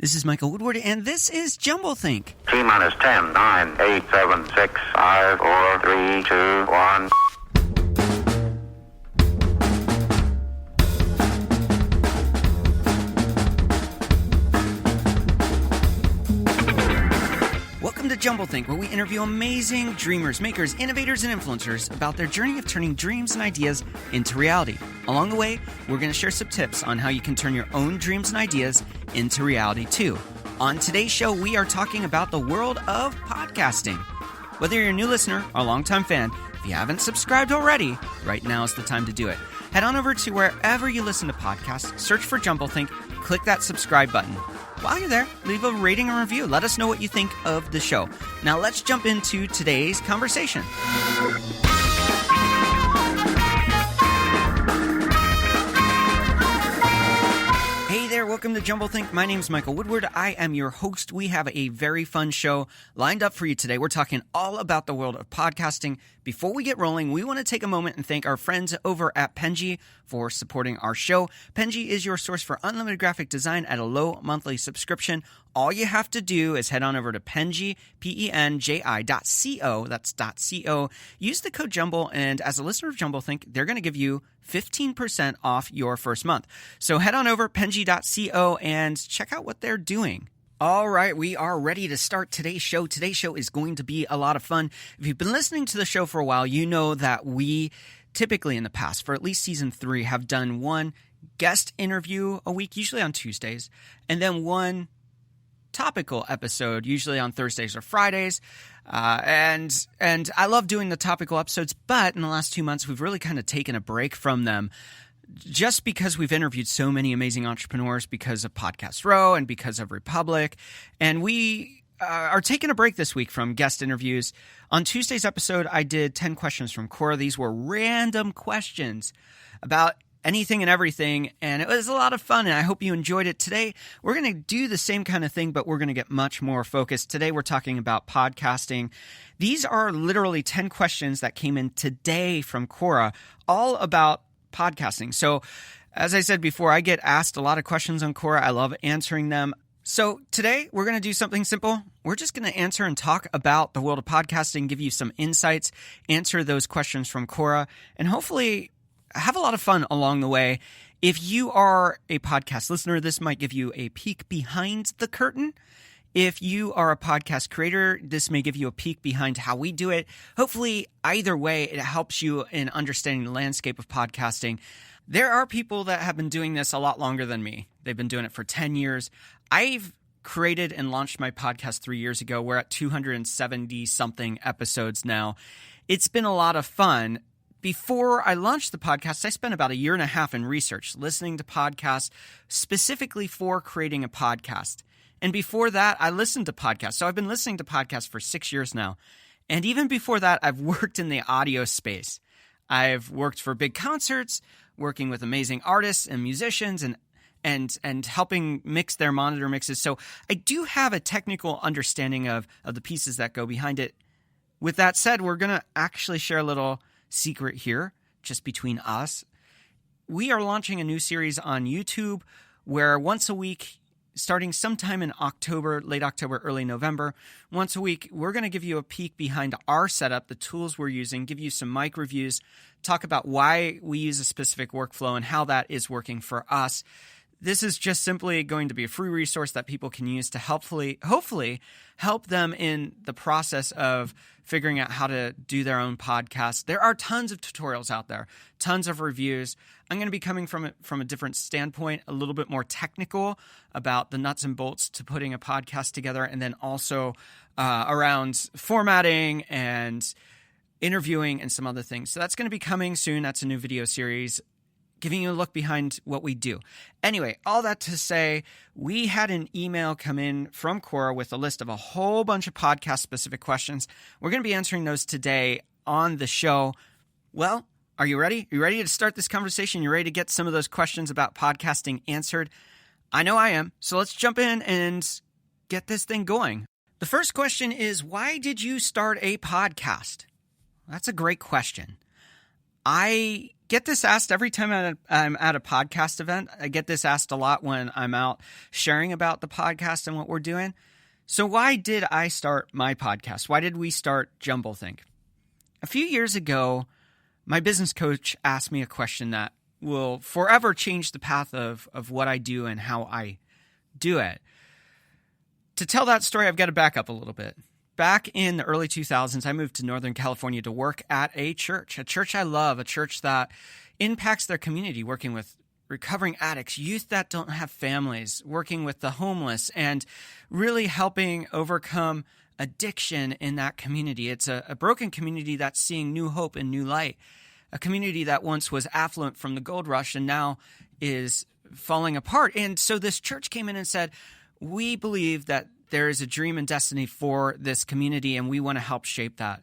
This is Michael Woodward, and this is Jumblethink. T-minus 10, 9, 8, 7, 6, 5, 4, 3, 2, 1. Welcome to Jumblethink, where we interview amazing dreamers, makers, innovators, and influencers about their journey of turning dreams and ideas into reality. Along the way, we're going to share some tips on how you can turn your own dreams and ideas into reality too. On today's show, we are talking about the world of podcasting. Whether you're a new listener or a longtime fan, if you haven't subscribed already, right now is the time to do it. Head on over to wherever you listen to podcasts, search for Jumblethink, click that subscribe button. While you're there, leave a rating and review. Let us know what you think of the show. Now let's jump into today's conversation. Hey there, welcome to Jumblethink. My name is Michael Woodward. I am your host. We have a very fun show lined up for you today. We're talking all about the world of podcasting. Before we get rolling, we want to take a moment and thank our friends over at Penji for supporting our show. Penji is your source for unlimited graphic design at a low monthly subscription. All you have to do is head on over to Penji, PENJI.co, that's .co. Use the code JUMBLE, and as a listener of Jumblethink, they're going to give you 15% off your first month. So head on over, Penji.co, and check out what they're doing. All right, we are ready to start today's show. Today's show is going to be a lot of fun. If you've been listening to the show for a while, you know that we typically in the past, for at least season 3, have done one guest interview a week, usually on Tuesdays, and then one topical episode, usually on Thursdays or Fridays. And I love doing the topical episodes, but in the last 2 months, we've really kind of taken a break from them just because we've interviewed so many amazing entrepreneurs because of Podcast Row and because of Republic. And we are taking a break this week from guest interviews. On Tuesday's episode, I did 10 questions from Cora. These were random questions about anything and everything, and it was a lot of fun, and I hope you enjoyed it. Today, we're going to do the same kind of thing, but we're going to get much more focused. Today, we're talking about podcasting. These are literally 10 questions that came in today from Cora, all about podcasting. So, as I said before, I get asked a lot of questions on Cora. I love answering them. So today, we're going to do something simple. We're just going to answer and talk about the world of podcasting, give you some insights, answer those questions from Cora, and hopefully have a lot of fun along the way. If you are a podcast listener, this might give you a peek behind the curtain. If you are a podcast creator, this may give you a peek behind how we do it. Hopefully, either way, it helps you in understanding the landscape of podcasting. There are people that have been doing this a lot longer than me. They've been doing it for 10 years. I've created and launched my podcast 3 years ago. We're at 270-something episodes now. It's been a lot of fun. Before I launched the podcast, I spent about 1.5 years in research, listening to podcasts specifically for creating a podcast. And before that, I listened to podcasts. So I've been listening to podcasts for 6 years now. And even before that, I've worked in the audio space. I've worked for big concerts, working with amazing artists and musicians and helping mix their monitor mixes. So I do have a technical understanding of the pieces that go behind it. With that said, we're going to actually share a little secret here, just between us. We are launching a new series on YouTube where once a week, starting sometime in October, late October, early November, once a week, we're going to give you a peek behind our setup, the tools we're using, give you some mic reviews, talk about why we use a specific workflow and how that is working for us. This is just simply going to be a free resource that people can use to hopefully help them in the process of figuring out how to do their own podcast. There are tons of tutorials out there, tons of reviews. I'm going to be coming from a different standpoint, a little bit more technical about the nuts and bolts to putting a podcast together, and then also around formatting and interviewing and some other things. So that's going to be coming soon. That's a new video series, giving you a look behind what we do. Anyway, all that to say, we had an email come in from Cora with a list of a whole bunch of podcast-specific questions. We're going to be answering those today on the show. Well, are you ready? Are you ready to start this conversation? You ready to get some of those questions about podcasting answered? I know I am. So let's jump in and get this thing going. The first question is, why did you start a podcast? That's a great question. I get this asked every time I'm at a podcast event. I get this asked a lot when I'm out sharing about the podcast and what we're doing. So why did I start my podcast? Why did we start Jumblethink? A few years ago, my business coach asked me a question that will forever change the path of what I do and how I do it. To tell that story, I've got to back up a little bit. Back in the early 2000s, I moved to Northern California to work at a church I love, a church that impacts their community, working with recovering addicts, youth that don't have families, working with the homeless, and really helping overcome addiction in that community. It's a broken community that's seeing new hope and new light, a community that once was affluent from the gold rush and now is falling apart. And so this church came in and said, we believe that there is a dream and destiny for this community, and we want to help shape that.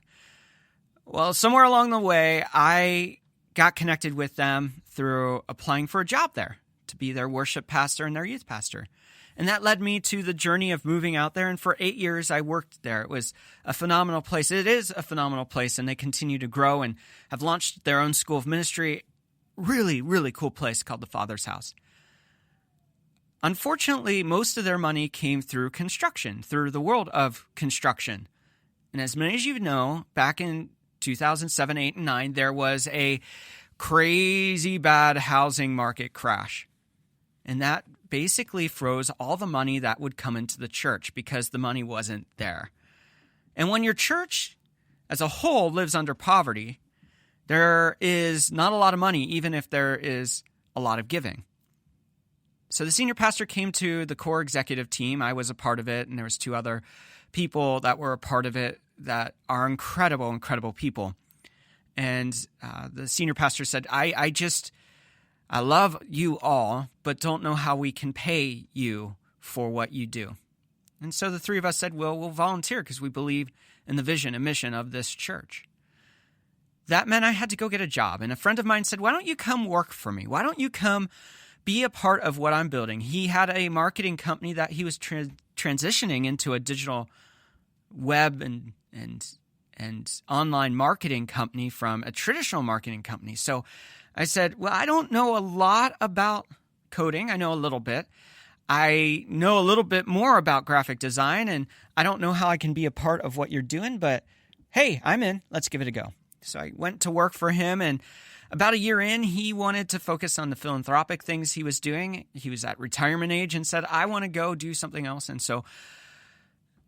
Well, somewhere along the way, I got connected with them through applying for a job there to be their worship pastor and their youth pastor. And that led me to the journey of moving out there. And for 8 years, I worked there. It was a phenomenal place. It is a phenomenal place, and they continue to grow and have launched their own school of ministry. Really, really cool place called the Father's House. Unfortunately, most of their money came through construction, through the world of construction. And as many as you know, back in 2007, 8, and 9, there was a crazy bad housing market crash. And that basically froze all the money that would come into the church because the money wasn't there. And when your church as a whole lives under poverty, there is not a lot of money, even if there is a lot of giving. So the senior pastor came to the core executive team. I was a part of it, and there was 2 other people that were a part of it that are incredible, incredible people. And the senior pastor said, I love you all, but don't know how we can pay you for what you do. And so the 3 of us said, well, we'll volunteer because we believe in the vision and mission of this church. That meant I had to go get a job. And a friend of mine said, why don't you come work for me? Why don't you come be a part of what I'm building? He had a marketing company that he was transitioning into a digital web and online marketing company from a traditional marketing company. So I said, well, I don't know a lot about coding. I know a little bit. I know a little bit more about graphic design, and I don't know how I can be a part of what you're doing, but hey, I'm in. Let's give it a go. So I went to work for him, and about a year in, he wanted to focus on the philanthropic things he was doing. He was at retirement age and said, I want to go do something else. And so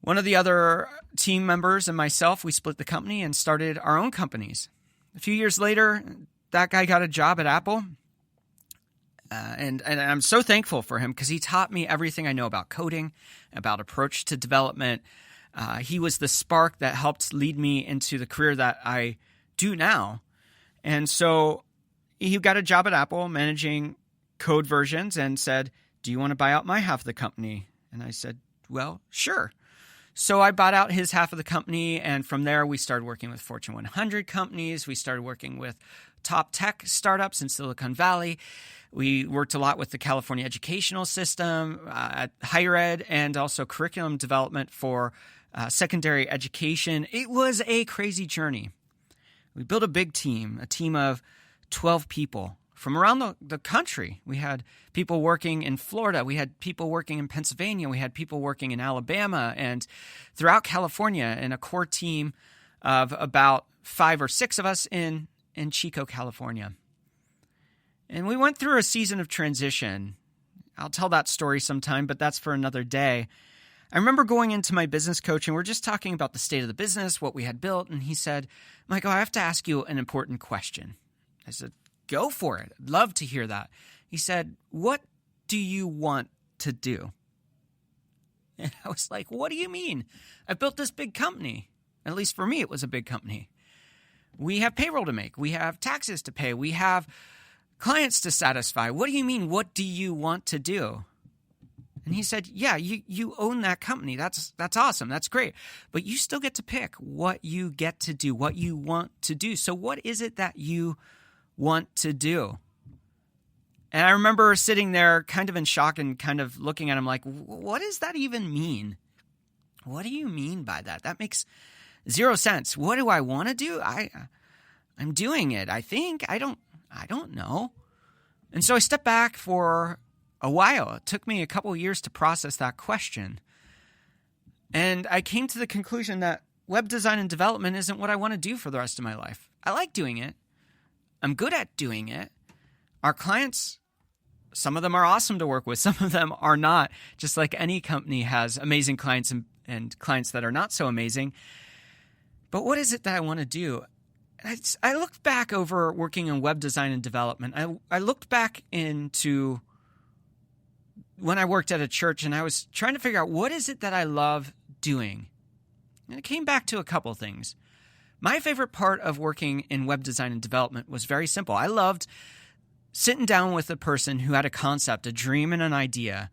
one of the other team members and myself, we split the company and started our own companies. A few years later, that guy got a job at Apple. And I'm so thankful for him because he taught me everything I know about coding, about approach to development. He was the spark that helped lead me into the career that I do now. And so he got a job at Apple managing code versions and said, do you want to buy out my half of the company? And I said, well, sure. So I bought out his half of the company, and from there we started working with Fortune 100 companies. We started working with top tech startups in Silicon Valley. We worked a lot with the California educational system, at higher ed, and also curriculum development for secondary education. It was a crazy journey. We built a big team, a team of 12 people from around the country. We had people working in Florida. We had people working in Pennsylvania. We had people working in Alabama and throughout California, and a core team of about 5 or 6 of us in Chico, California. And we went through a season of transition. I'll tell that story sometime, but that's for another day. I remember going into my business coach, and we're just talking about the state of the business, what we had built, and he said, Michael, I have to ask you an important question. I said, go for it. I'd love to hear that. He said, what do you want to do? And I was like, what do you mean? I built this big company. At least for me, it was a big company. We have payroll to make. We have taxes to pay. We have clients to satisfy. What do you mean? What do you want to do? And he said, yeah, you own that company. That's awesome. That's great. But you still get to pick what you get to do, what you want to do. So what is it that you want to do? And I remember sitting there kind of in shock and kind of looking at him like, what does that even mean? What do you mean by that? That makes zero sense. What do I want to do? I'm doing it, I think. I don't know. And so I stepped back for a while. It took me a couple of years to process that question. And I came to the conclusion that web design and development isn't what I want to do for the rest of my life. I like doing it. I'm good at doing it. Our clients, some of them are awesome to work with. Some of them are not. Just like any company has amazing clients and clients that are not so amazing. But what is it that I want to do? I looked back over working in web design and development. I looked back into when I worked at a church, and I was trying to figure out what is it that I love doing. And it came back to a couple things. My favorite part of working in web design and development was very simple. I loved sitting down with a person who had a concept, a dream, and an idea,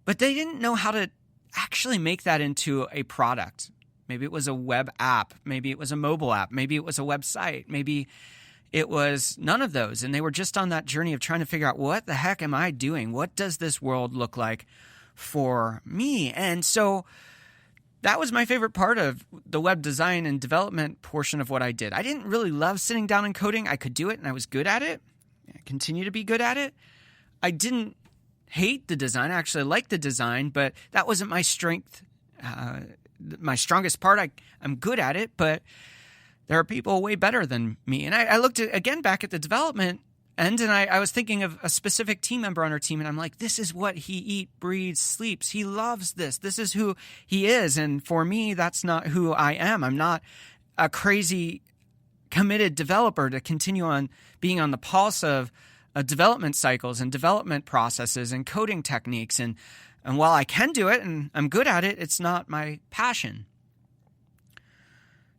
but they didn't know how to actually make that into a product. Maybe it was a web app. Maybe it was a mobile app. Maybe it was a website. Maybe it was none of those. And they were just on that journey of trying to figure out, what the heck am I doing? What does this world look like for me? And so that was my favorite part of the web design and development portion of what I did. I didn't really love sitting down and coding. I could do it, and I was good at it. I continue to be good at it. I didn't hate the design. I actually liked the design, but that wasn't my strength. My strongest part. I'm good at it, but there are people way better than me. And I looked again back at the development end, and I was thinking of a specific team member on our team, and I'm like, this is what he eats, breathes, sleeps. He loves this. This is who he is. And for me, that's not who I am. I'm not a crazy committed developer to continue on being on the pulse of development cycles and development processes and coding techniques. And while I can do it and I'm good at it, it's not my passion.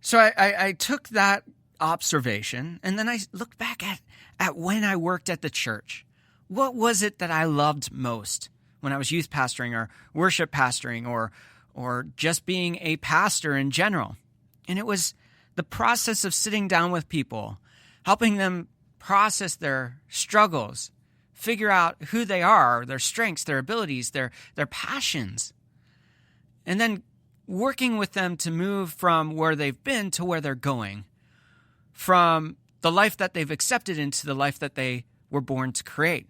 So I took that observation, and then I looked back at when I worked at the church. What was it that I loved most when I was youth pastoring or worship pastoring or just being a pastor in general? And it was the process of sitting down with people, helping them process their struggles, figure out who they are, their strengths, their abilities, their passions, and then working with them to move from where they've been to where they're going, from the life that they've accepted into the life that they were born to create.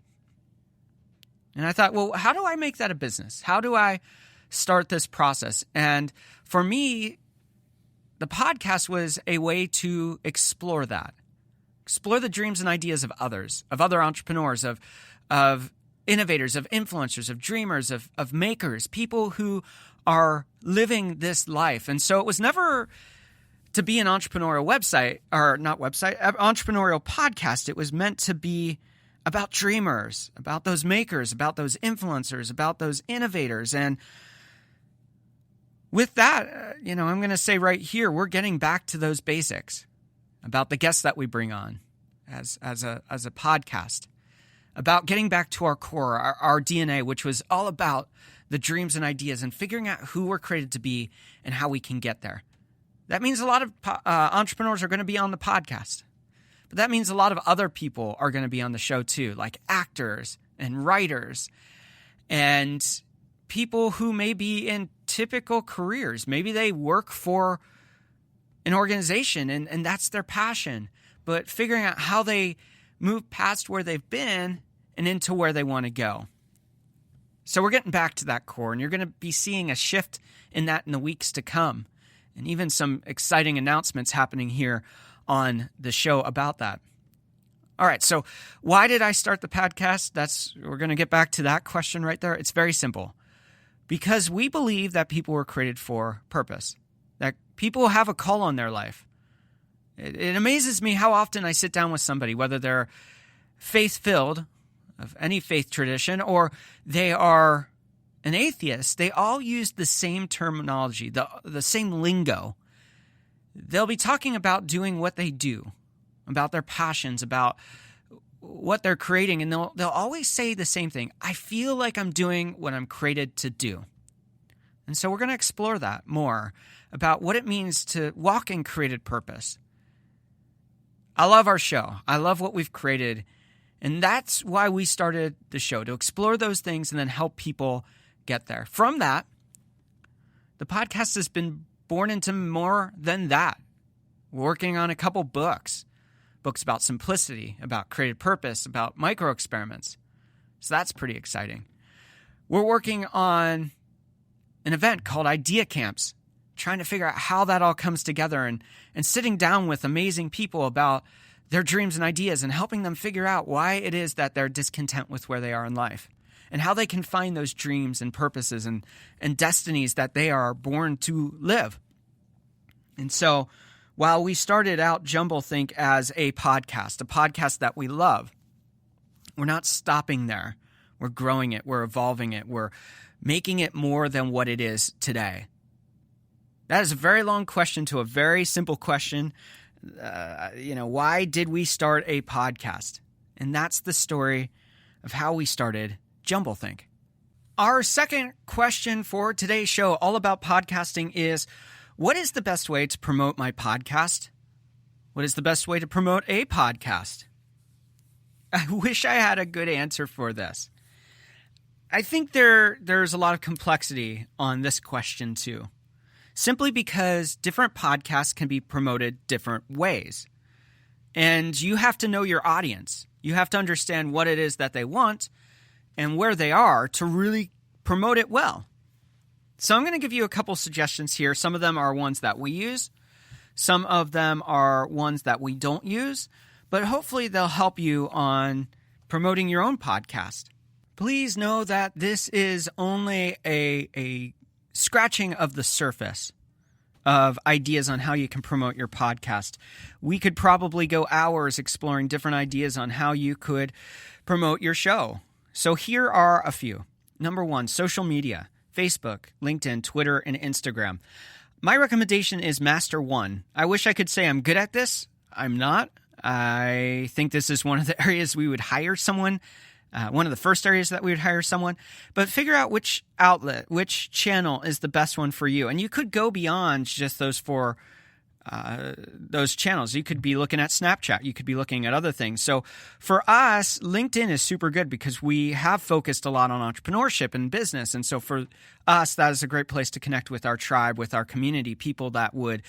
And I thought, well, how do I make that a business? How do I start this process? And for me, the podcast was a way to explore that. Explore the dreams and ideas of others, of other entrepreneurs, of innovators, of influencers, of dreamers, of makers, people who are living this life. And so it was never to be an entrepreneurial entrepreneurial podcast. It was meant to be about dreamers, about those makers, about those influencers, about those innovators. And with that, I'm going to say right here, we're getting back to those basics about the guests that we bring on as a podcast, about getting back to our core, our DNA, which was all about the dreams and ideas and figuring out who we're created to be and how we can get there. That means a lot of entrepreneurs are going to be on the podcast, but that means a lot of other people are going to be on the show too, like actors and writers and people who may be in typical careers. Maybe they work for an organization and that's their passion, but figuring out how they move past where they've been and into where they want to go. So we're getting back to that core, and you're going to be seeing a shift in that in the weeks to come, and even some exciting announcements happening here on the show about that. All right, so why did I start the podcast? We're going to get back to that question right there. It's very simple. Because we believe that people were created for purpose, that people have a call on their life. It amazes me how often I sit down with somebody, whether they're faith-filled, of any faith tradition, or they are an atheist. They all use the same terminology, the same lingo. They'll be talking about doing what they do, about their passions, about what they're creating, and they'll always say the same thing. I feel like I'm doing what I'm created to do. And so we're going to explore that more, about what it means to walk in created purpose. I love our show. I love what we've created. And that's why we started the show, to explore those things and then help people get there. From that, the podcast has been born into more than that. Working on a couple books, books about simplicity, about creative purpose, about micro experiments. So that's pretty exciting. We're working on an event called Idea Camps, trying to figure out how that all comes together and sitting down with amazing people about their dreams and ideas and helping them figure out why it is that they're discontent with where they are in life and how they can find those dreams and purposes and destinies that they are born to live. And so while we started out Jumblethink as a podcast that we love, we're not stopping there. We're growing it. We're evolving it. We're making it more than what it is today. That is a very long question to a very simple question. Why did we start a podcast? And that's the story of how we started Jumblethink. Our second question for today's show, all about podcasting, is what is the best way to promote my podcast? What is the best way to promote a podcast? I wish I had a good answer for this. I think there's a lot of complexity on this question too, simply because different podcasts can be promoted different ways. And you have to know your audience. You have to understand what it is that they want and where they are to really promote it well. So I'm going to give you a couple suggestions here. Some of them are ones that we use. Some of them are ones that we don't use. But hopefully they'll help you on promoting your own podcast. Please know that this is only a scratching of the surface of ideas on how you can promote your podcast. We could probably go hours exploring different ideas on how you could promote your show. So here are a few. Number one, social media: Facebook, LinkedIn, Twitter, and Instagram. My recommendation is Master One. I wish I could say I'm good at this. I'm not. I think this is one of the areas we would hire someone, one of the first areas that we would hire someone. But figure out which outlet, which channel is the best one for you. And you could go beyond just those four those channels. You could be looking at Snapchat. You could be looking at other things. So for us, LinkedIn is super good because we have focused a lot on entrepreneurship and business. And so for us, that is a great place to connect with our tribe, with our community, people that would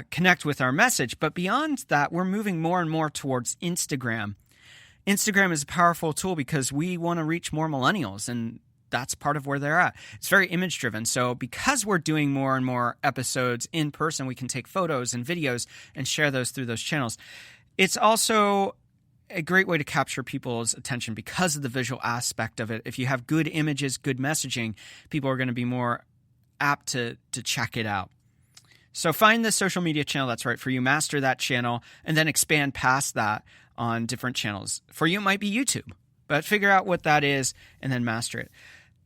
connect with our message. But beyond that, we're moving more and more towards Instagram. Instagram is a powerful tool because we want to reach more millennials, and that's part of where they're at. It's very image driven. So because we're doing more and more episodes in person, we can take photos and videos and share those through those channels. It's also a great way to capture people's attention because of the visual aspect of it. If you have good images, good messaging, people are going to be more apt to check it out. So find the social media channel that's right for you, master that channel, and then expand past that on different channels. For you, it might be YouTube, but figure out what that is and then master it.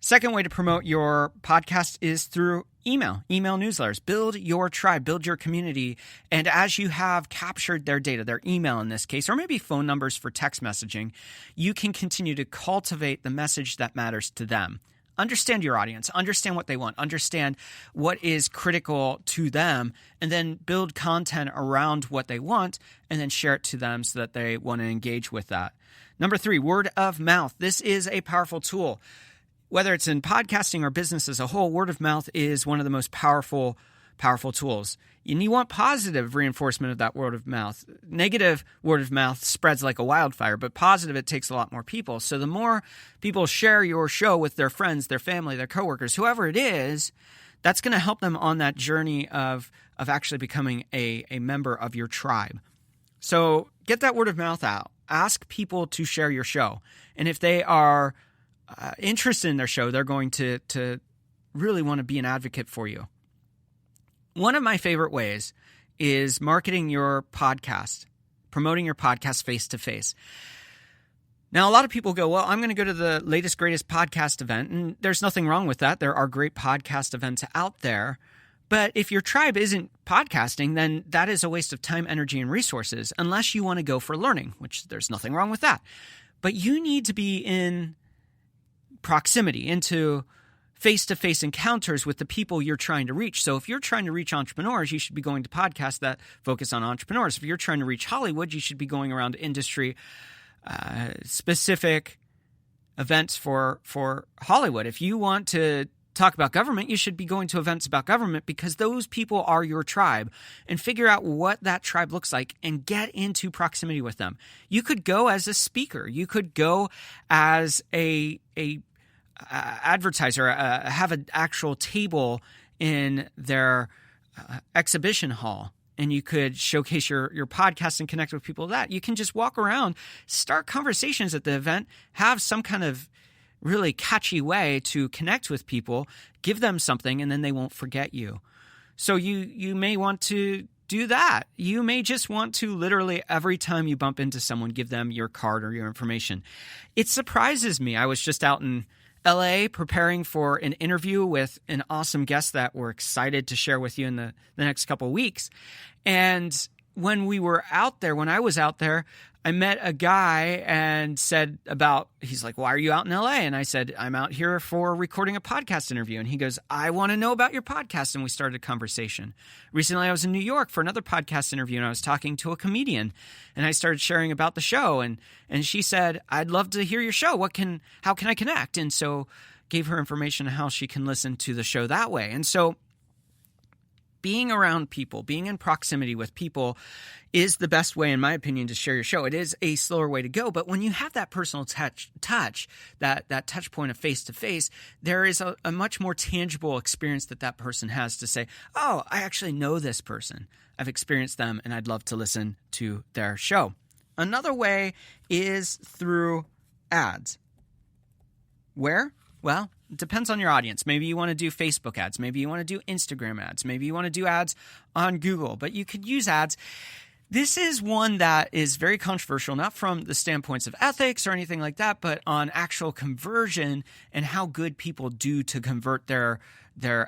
Second way to promote your podcast is through email newsletters. Build your tribe, build your community. And as you have captured their data, their email in this case, or maybe phone numbers for text messaging, you can continue to cultivate the message that matters to them. Understand your audience, understand what they want, understand what is critical to them, and then build content around what they want and then share it to them so that they want to engage with that. Number 3, word of mouth. This is a powerful tool. Whether it's in podcasting or business as a whole, word of mouth is one of the most powerful tools. And you want positive reinforcement of that word of mouth. Negative word of mouth spreads like a wildfire, but positive, it takes a lot more people. So the more people share your show with their friends, their family, their coworkers, whoever it is, that's going to help them on that journey of actually becoming a member of your tribe. So get that word of mouth out. Ask people to share your show. And if they are interested in their show, they're going to really want to be an advocate for you. One of my favorite ways is marketing your podcast, promoting your podcast face-to-face. Now, a lot of people go, well, I'm going to go to the latest, greatest podcast event, and there's nothing wrong with that. There are great podcast events out there. But if your tribe isn't podcasting, then that is a waste of time, energy, and resources, unless you want to go for learning, which there's nothing wrong with that. But you need to be in proximity, into face-to-face encounters with the people you're trying to reach. So if you're trying to reach entrepreneurs, you should be going to podcasts that focus on entrepreneurs. If you're trying to reach Hollywood, you should be going around industry specific events for Hollywood. If you want to talk about government, you should be going to events about government because those people are your tribe, and figure out what that tribe looks like and get into proximity with them. You could go as a speaker. You could go as a advertiser, have an actual table in their exhibition hall, and you could showcase your podcast and connect with people that. You can just walk around, start conversations at the event, have some kind of really catchy way to connect with people, give them something, and then they won't forget you. So you may want to do that. You may just want to literally every time you bump into someone, give them your card or your information. It surprises me. I was just out in LA preparing for an interview with an awesome guest that we're excited to share with you in the next couple of weeks. And when I was out there, I met a guy and said he's like, why are you out in LA? And I said, I'm out here for recording a podcast interview. And he goes, I want to know about your podcast. And we started a conversation. Recently, I was in New York for another podcast interview, and I was talking to a comedian, and I started sharing about the show. And she said, I'd love to hear your show. How can I connect? And so gave her information on how she can listen to the show that way. And so being around people, being in proximity with people is the best way, in my opinion, to share your show. It is a slower way to go, but when you have that personal touch, that touch point of face-to-face, there is a much more tangible experience that person has to say, oh, I actually know this person. I've experienced them, and I'd love to listen to their show. Another way is through ads. Where? Well, it depends on your audience. Maybe you want to do Facebook ads. Maybe you want to do Instagram ads. Maybe you want to do ads on Google. But you could use ads. This is one that is very controversial, not from the standpoints of ethics or anything like that, but on actual conversion and how good people do to convert their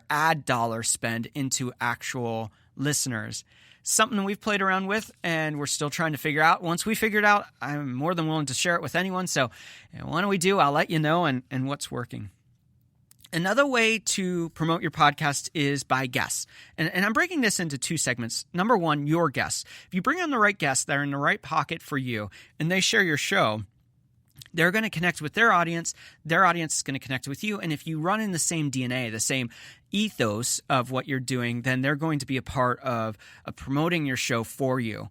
ad dollar spend into actual listeners. Something we've played around with and we're still trying to figure out. Once we figure it out, I'm more than willing to share it with anyone. So why don't we do? I'll let you know and what's working. Another way to promote your podcast is by guests. And I'm breaking this into two segments. Number one, your guests. If you bring on the right guests that are in the right pocket for you and they share your show, they're going to connect with their audience is going to connect with you, and if you run in the same DNA, the same ethos of what you're doing, then they're going to be a part of promoting your show for you.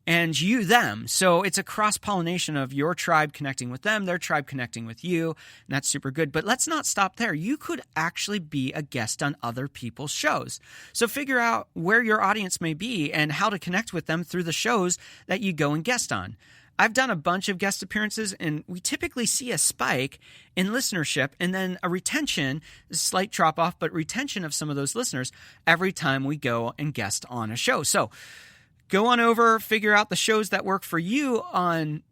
And you them. So it's a cross-pollination of your tribe connecting with them, their tribe connecting with you, and that's super good. But let's not stop there. You could actually be a guest on other people's shows. So figure out where your audience may be and how to connect with them through the shows that you go and guest on. I've done a bunch of guest appearances, and we typically see a spike in listenership and then a retention, a slight drop-off, but retention of some of those listeners every time we go and guest on a show. So go on over, figure out the shows that work for you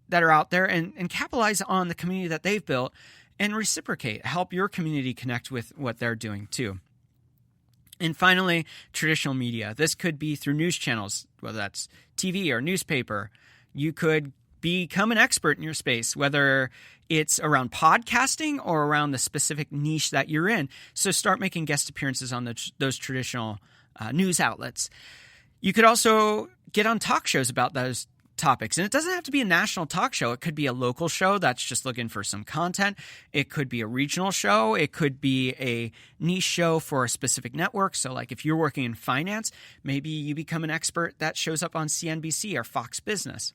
that are out there, and capitalize on the community that they've built and reciprocate. Help your community connect with what they're doing too. And finally, traditional media. This could be through news channels, whether that's TV or newspaper. You could become an expert in your space, whether it's around podcasting or around the specific niche that you're in. So start making guest appearances on those traditional news outlets. You could also get on talk shows about those topics. And it doesn't have to be a national talk show. It could be a local show that's just looking for some content. It could be a regional show. It could be a niche show for a specific network. So like if you're working in finance, maybe you become an expert that shows up on CNBC or Fox Business.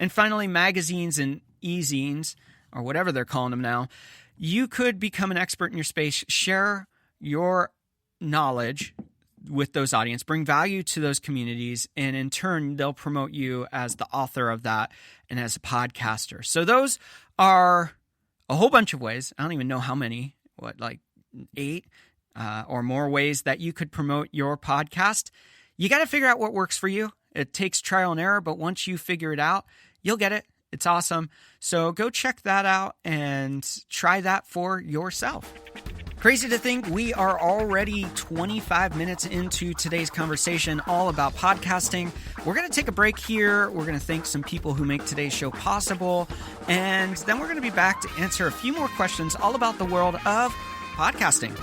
And finally, magazines and e-zines, or whatever they're calling them now, you could become an expert in your space, share your knowledge with those audience, bring value to those communities, and in turn, they'll promote you as the author of that and as a podcaster. So those are a whole bunch of ways. I don't even know how many, like 8 or more ways that you could promote your podcast. You got to figure out what works for you. It takes trial and error, but once you figure it out, you'll get it. It's awesome. So go check that out and try that for yourself. Crazy to think we are already 25 minutes into today's conversation all about podcasting. We're going to take a break here. We're going to thank some people who make today's show possible. And then we're going to be back to answer a few more questions all about the world of podcasting.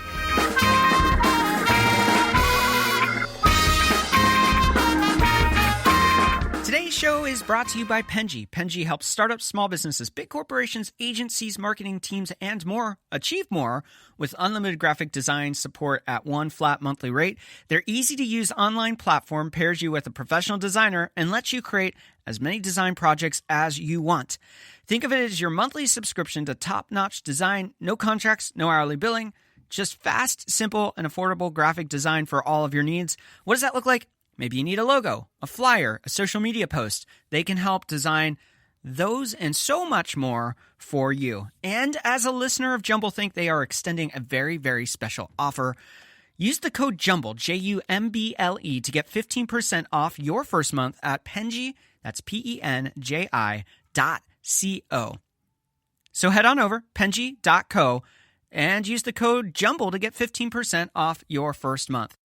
Today's show is brought to you by Penji. Penji helps startups, small businesses, big corporations, agencies, marketing teams, and more achieve more with unlimited graphic design support at one flat monthly rate. Their easy-to-use online platform pairs you with a professional designer and lets you create as many design projects as you want. Think of it as your monthly subscription to top-notch design, no contracts, no hourly billing, just fast, simple, and affordable graphic design for all of your needs. What does that look like? Maybe you need a logo, a flyer, a social media post. They can help design those and so much more for you. And as a listener of Jumblethink, they are extending a very, very special offer. Use the code JUMBLE, JUMBLE, to get 15% off your first month at Penji, that's PENJI.co. So head on over, Penji.co, and use the code JUMBLE to get 15% off your first month.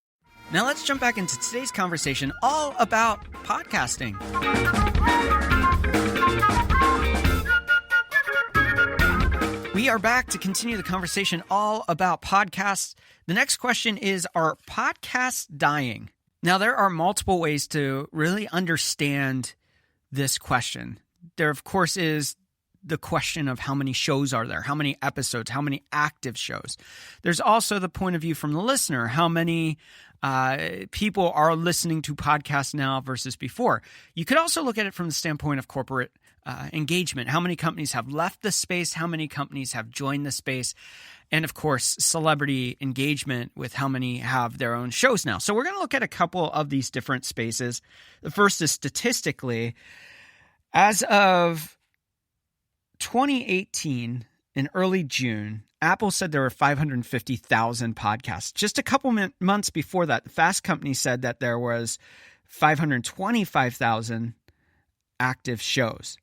Now let's jump back into today's conversation all about podcasting. We are back to continue the conversation all about podcasts. The next question is, are podcasts dying? Now, there are multiple ways to really understand this question. There, of course, is the question of how many shows are there, how many episodes, how many active shows. There's also the point of view from the listener, how many people are listening to podcasts now versus before. You could also look at it from the standpoint of corporate engagement. How many companies have left the space? How many companies have joined the space? And of course, celebrity engagement with how many have their own shows now. So we're going to look at a couple of these different spaces. The first is statistically, as of 2018, in early June, Apple said there were 550,000 podcasts. Just a couple months before that, the Fast Company said that there was 525,000 active shows.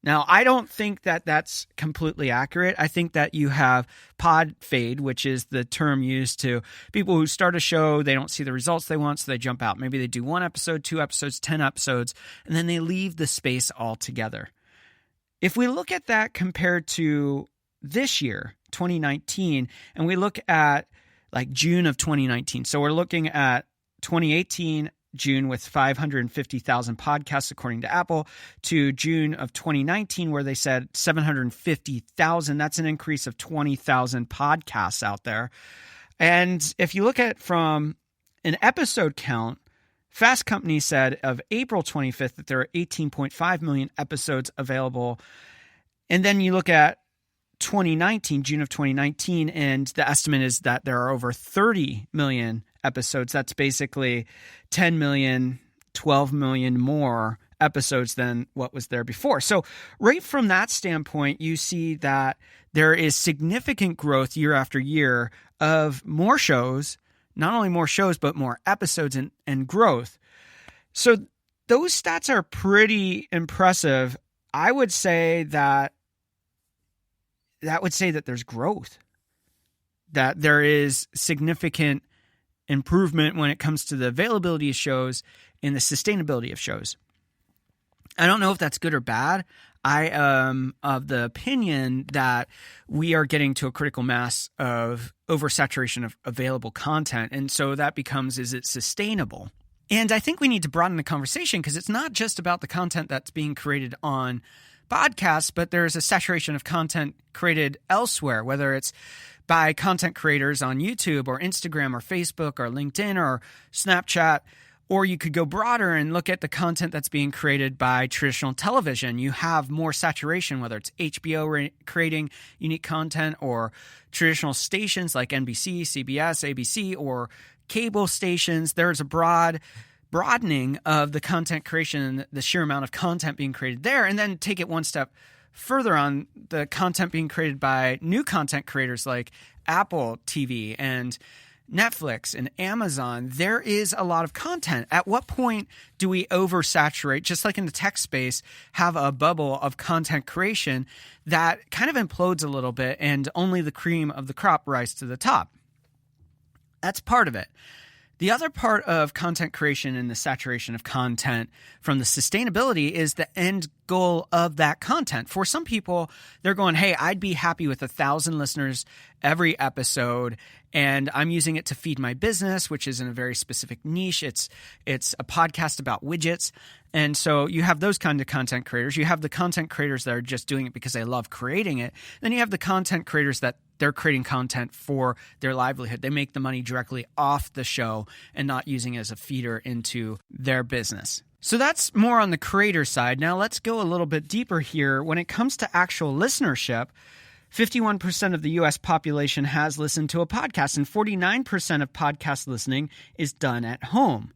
Now, I don't think that that's completely accurate. I think that you have pod fade, which is the term used to people who start a show, they don't see the results they want, so they jump out. Maybe they do 1 episode, 2 episodes, 10 episodes, and then they leave the space altogether. If we look at that compared to this year, 2019, and we look at like June of 2019, so we're looking at 2018 June with 550,000 podcasts according to Apple, to June of 2019 where they said 750,000. That's an increase of 20,000 podcasts out there. And if you look at from an episode count, Fast Company said of April 25th that there are 18.5 million episodes available. And then you look at 2019, June of 2019, and the estimate is that there are over 30 million episodes. That's basically 10 million, 12 million more episodes than what was there before. So right from that standpoint, you see that there is significant growth year after year of more shows, not only more shows, but more episodes and growth. So those stats are pretty impressive. I would say that there's growth, that there is significant improvement when it comes to the availability of shows and the sustainability of shows. I don't know if that's good or bad. I am of the opinion that we are getting to a critical mass of oversaturation of available content. And so that becomes, is it sustainable? And I think we need to broaden the conversation because it's not just about the content that's being created on podcasts, but there's a saturation of content created elsewhere, whether it's by content creators on YouTube or Instagram or Facebook or LinkedIn or Snapchat, or you could go broader and look at the content that's being created by traditional television. You have more saturation, whether it's HBO creating unique content or traditional stations like NBC, CBS, ABC, or cable stations. There's a broadening of the content creation, the sheer amount of content being created there, and then take it one step further on the content being created by new content creators like Apple TV and Netflix and Amazon. There is a lot of content. At what point do we oversaturate, just like in the tech space, have a bubble of content creation that kind of implodes a little bit and only the cream of the crop rises to the top? That's part of it. The other part of content creation and the saturation of content from the sustainability is the end goal of that content. For some people, they're going, hey, I'd be happy with 1,000 listeners every episode, and I'm using it to feed my business, which is in a very specific niche. It's a podcast about widgets. And so you have those kind of content creators. You have the content creators that are just doing it because they love creating it. Then you have the content creators that they're creating content for their livelihood. They make the money directly off the show and not using it as a feeder into their business. So that's more on the creator side. Now let's go a little bit deeper here. When it comes to actual listenership, 51% of the U.S. population has listened to a podcast, and 49% of podcast listening is done at home,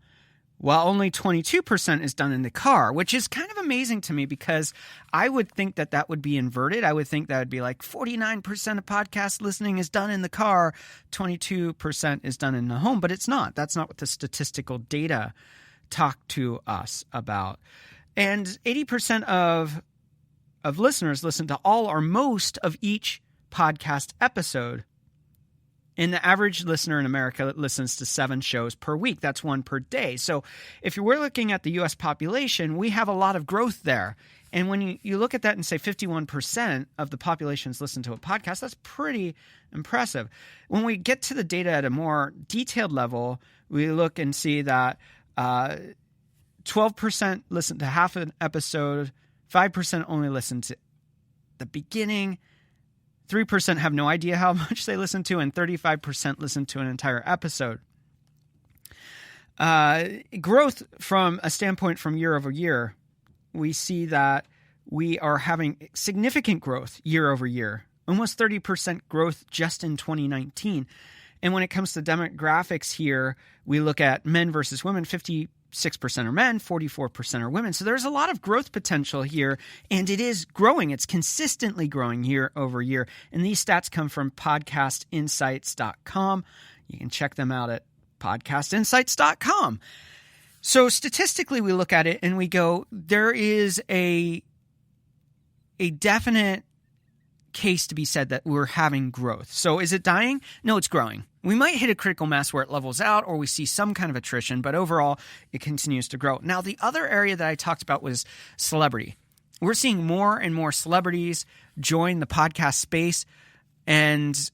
while only 22% is done in the car, which is kind of amazing to me because I would think that that would be inverted. I would think that would be like 49% of podcast listening is done in the car, 22% is done in the home, but it's not. That's not what the statistical data talk to us about. And 80% of listeners listen to all or most of each podcast episode. And the average listener in America listens to 7 shows per week. That's 1 per day. So if we're looking at the U.S. population, we have a lot of growth there. And when you look at that and say 51% of the populations listen to a podcast, that's pretty impressive. When we get to the data at a more detailed level, we look and see that 12% listen to half an episode, 5% only listen to the beginning, 3% have no idea how much they listen to, and 35% listen to an entire episode. Growth from a standpoint from year over year, we see that we are having significant growth year over year, almost 30% growth just in 2019. And when it comes to demographics here, we look at men versus women, 56% are men, 44% are women. So there's a lot of growth potential here, and it is growing. It's consistently growing year over year. And these stats come from podcastinsights.com. You can check them out at podcastinsights.com. So statistically, we look at it and we go, there is a definite case to be said that we're having growth. So is it dying? No, it's growing. We might hit a critical mass where it levels out or we see some kind of attrition, but overall it continues to grow. Now, the other area that I talked about was celebrity. We're seeing more and more celebrities join the podcast space, and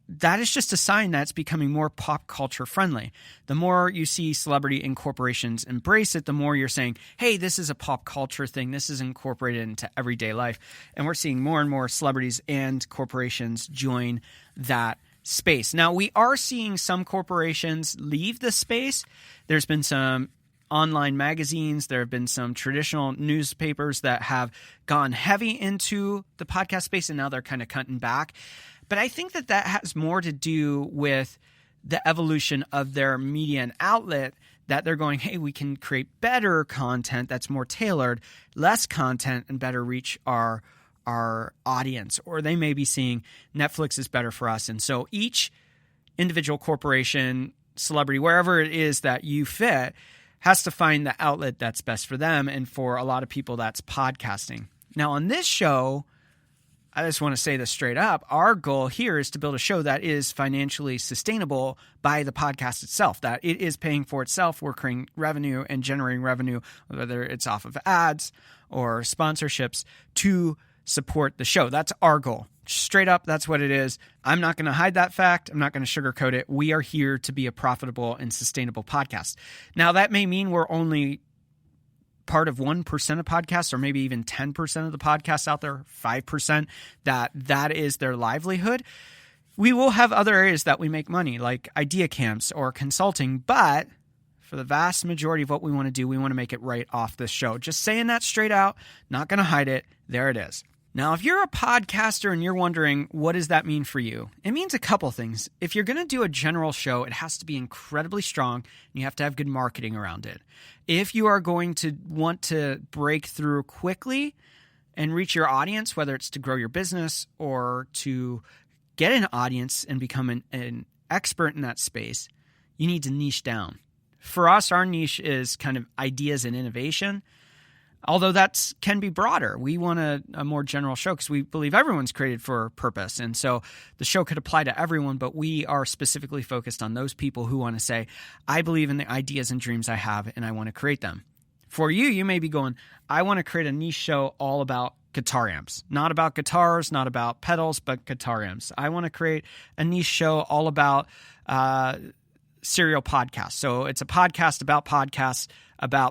that is just a sign that it's becoming more pop culture friendly. The more you see celebrity and corporations embrace it, the more you're saying, hey, this is a pop culture thing. This is incorporated into everyday life. And we're seeing more and more celebrities and corporations join that space. Now, we are seeing some corporations leave the space. There's been some online magazines. There have been some traditional newspapers that have gone heavy into the podcast space, and now they're kind of cutting back. But I think that has more to do with the evolution of their media and outlet, that they're going, hey, we can create better content that's more tailored, less content, and better reach our audience. Or they may be seeing Netflix is better for us. And so each individual corporation, celebrity, wherever it is that you fit, has to find the outlet that's best for them. And for a lot of people, that's podcasting. Now, on this show, I just want to say this straight up. Our goal here is to build a show that is financially sustainable by the podcast itself, that it is paying for itself. We're creating revenue and generating revenue, whether it's off of ads or sponsorships, to support the show. That's our goal. Straight up, that's what it is. I'm not going to hide that fact. I'm not going to sugarcoat it. We are here to be a profitable and sustainable podcast. Now, that may mean we're only part of 1% of podcasts, or maybe even 10% of the podcasts out there, 5%, that is their livelihood. We will have other areas that we make money, like idea camps or consulting, but for the vast majority of what we want to do, we want to make it right off this show. Just saying that straight out, not going to hide it. There it is. Now, if you're a podcaster and you're wondering, what does that mean for you? It means a couple things. If you're going to do a general show, it has to be incredibly strong, and you have to have good marketing around it. If you are going to want to break through quickly and reach your audience, whether it's to grow your business or to get an audience and become an expert in that space, you need to niche down. For us, our niche is kind of ideas and innovation. Although that can be broader. We want a more general show because we believe everyone's created for purpose. And so the show could apply to everyone, but we are specifically focused on those people who want to say, I believe in the ideas and dreams I have and I want to create them. For you, you may be going, I want to create a niche show all about guitar amps. Not about guitars, not about pedals, but guitar amps. I want to create a niche show all about serial podcasts. So it's a podcast about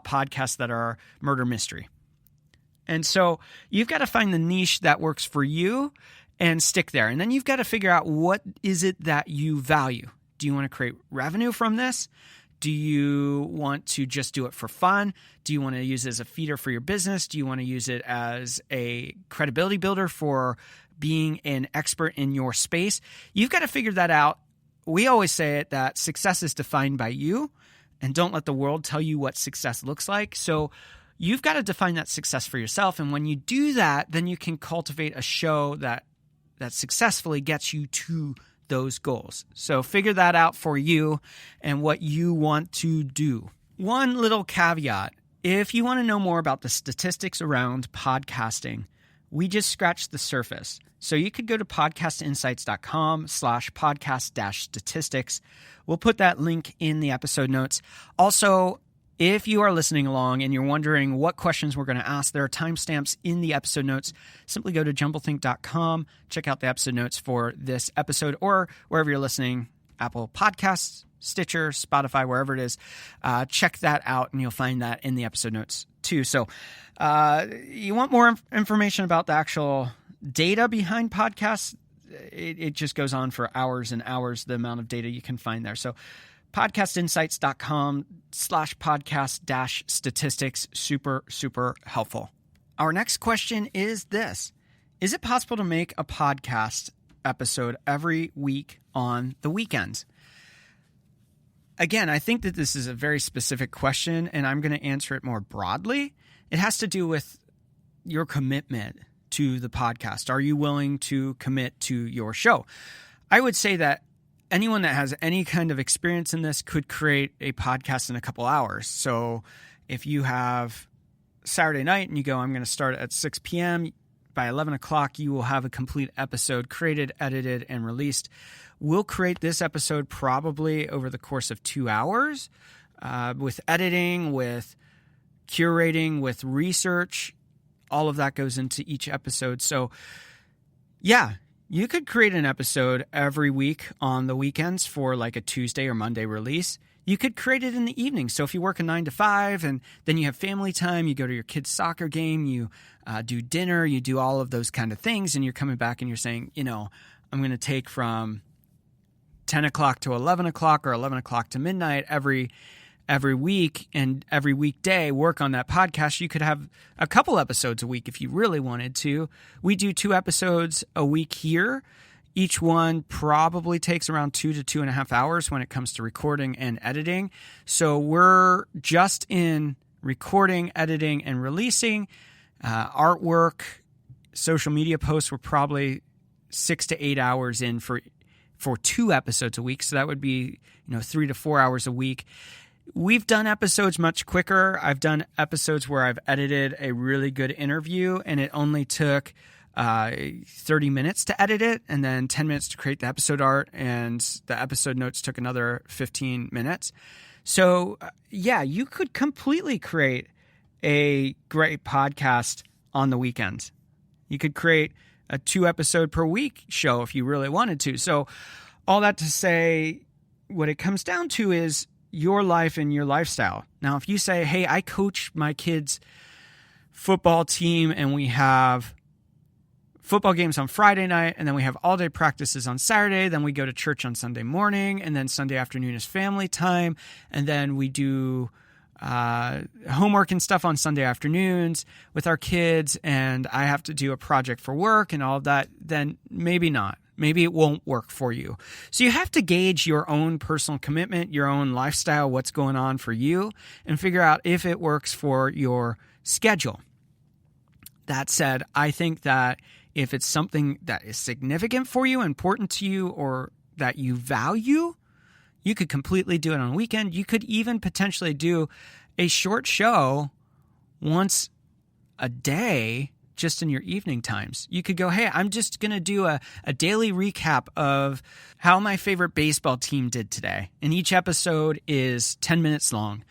podcasts that are murder mystery. And so you've got to find the niche that works for you and stick there. And then you've got to figure out, what is it that you value? Do you want to create revenue from this? Do you want to just do it for fun? Do you want to use it as a feeder for your business? Do you want to use it as a credibility builder for being an expert in your space? You've got to figure that out. We always say it that success is defined by you, and don't let the world tell you what success looks like. So you've got to define that success for yourself. And when you do that, then you can cultivate a show that successfully gets you to those goals. So figure that out for you and what you want to do. One little caveat: if you want to know more about the statistics around podcasting, we just scratched the surface. So you could go to podcastinsights.com/podcast-statistics. We'll put that link in the episode notes. Also, if you are listening along and you're wondering what questions we're going to ask, there are timestamps in the episode notes. Simply go to jumblethink.com, check out the episode notes for this episode, or wherever you're listening, Apple Podcasts, Stitcher, Spotify, wherever it is. Check that out and you'll find that in the episode notes too. So you want more information about the actual data behind podcasts? It just goes on for hours and hours, the amount of data you can find there. So podcastinsights.com/podcast-statistics. Super, super helpful. Our next question is this: is it possible to make a podcast episode every week on the weekends? Again, I think that this is a very specific question, and I'm going to answer it more broadly. It has to do with your commitment to the podcast. Are you willing to commit to your show? I would say that anyone that has any kind of experience in this could create a podcast in a couple hours. So if you have Saturday night and you go, I'm going to start at 6 p.m., by 11 o'clock, you will have a complete episode created, edited, and released. We'll create this episode probably over the course of 2 hours with editing, with curating, with research. All of that goes into each episode. So yeah, you could create an episode every week on the weekends for like a Tuesday or Monday release. You could create it in the evening. So if you work a 9 to 5 and then you have family time, you go to your kid's soccer game, you do dinner, you do all of those kind of things, and you're coming back and you're saying, I'm going to take from 10 o'clock to 11 o'clock or 11 o'clock to midnight every week, and every weekday work on that podcast. You could have a couple episodes a week if you really wanted to. We do 2 episodes a week here. Each one probably takes around 2 to 2.5 hours when it comes to recording and editing. So we're just in recording, editing, and releasing. Artwork, social media posts, we're probably 6 to 8 hours in for 2 episodes a week. So that would be 3 to 4 hours a week. We've done episodes much quicker. I've done episodes where I've edited a really good interview and it only took 30 minutes to edit it, and then 10 minutes to create the episode art, and the episode notes took another 15 minutes. So yeah, you could completely create a great podcast on the weekends. You could create a 2 episode per week show if you really wanted to. So all that to say, what it comes down to is your life and your lifestyle. Now, if you say, hey, I coach my kids' football team and we have football games on Friday night, and then we have all-day practices on Saturday, then we go to church on Sunday morning, and then Sunday afternoon is family time, and then we do homework and stuff on Sunday afternoons with our kids, and I have to do a project for work and all of that, then maybe not. Maybe it won't work for you. So you have to gauge your own personal commitment, your own lifestyle, what's going on for you, and figure out if it works for your schedule. That said, I think that if it's something that is significant for you, important to you, or that you value, you could completely do it on a weekend. You could even potentially do a short show once a day just in your evening times. You could go, hey, I'm just going to do a daily recap of how my favorite baseball team did today. And each episode is 10 minutes long.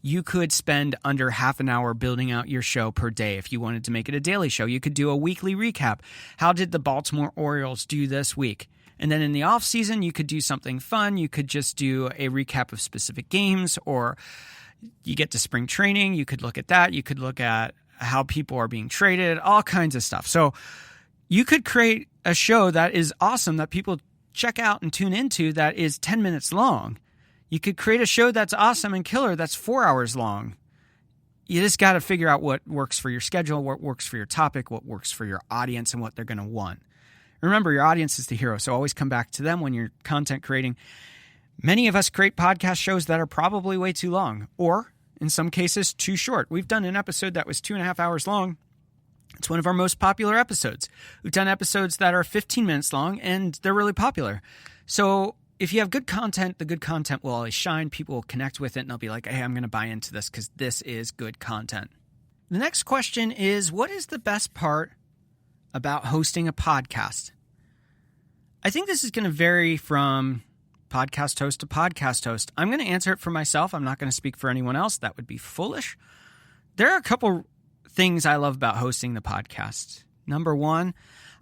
You could spend under half an hour building out your show per day if you wanted to make it a daily show. You could do a weekly recap. How did the Baltimore Orioles do this week? And then in the off season, you could do something fun. You could just do a recap of specific games, or you get to spring training. You could look at that. You could look at how people are being traded, all kinds of stuff. So you could create a show that is awesome that people check out and tune into that is 10 minutes long. You could create a show that's awesome and killer that's 4 hours long. You just got to figure out what works for your schedule, what works for your topic, what works for your audience, and what they're going to want. Remember, your audience is the hero, so always come back to them when you're content creating. Many of us create podcast shows that are probably way too long, or in some cases, too short. We've done an episode that was 2.5 hours long. It's one of our most popular episodes. We've done episodes that are 15 minutes long, and they're really popular. So if you have good content, the good content will always shine. People will connect with it, and they'll be like, hey, I'm going to buy into this because this is good content. The next question is, what is the best part about hosting a podcast? I think this is going to vary from podcast host to podcast host. I'm going to answer it for myself. I'm not going to speak for anyone else. That would be foolish. There are a couple things I love about hosting the podcast. Number one,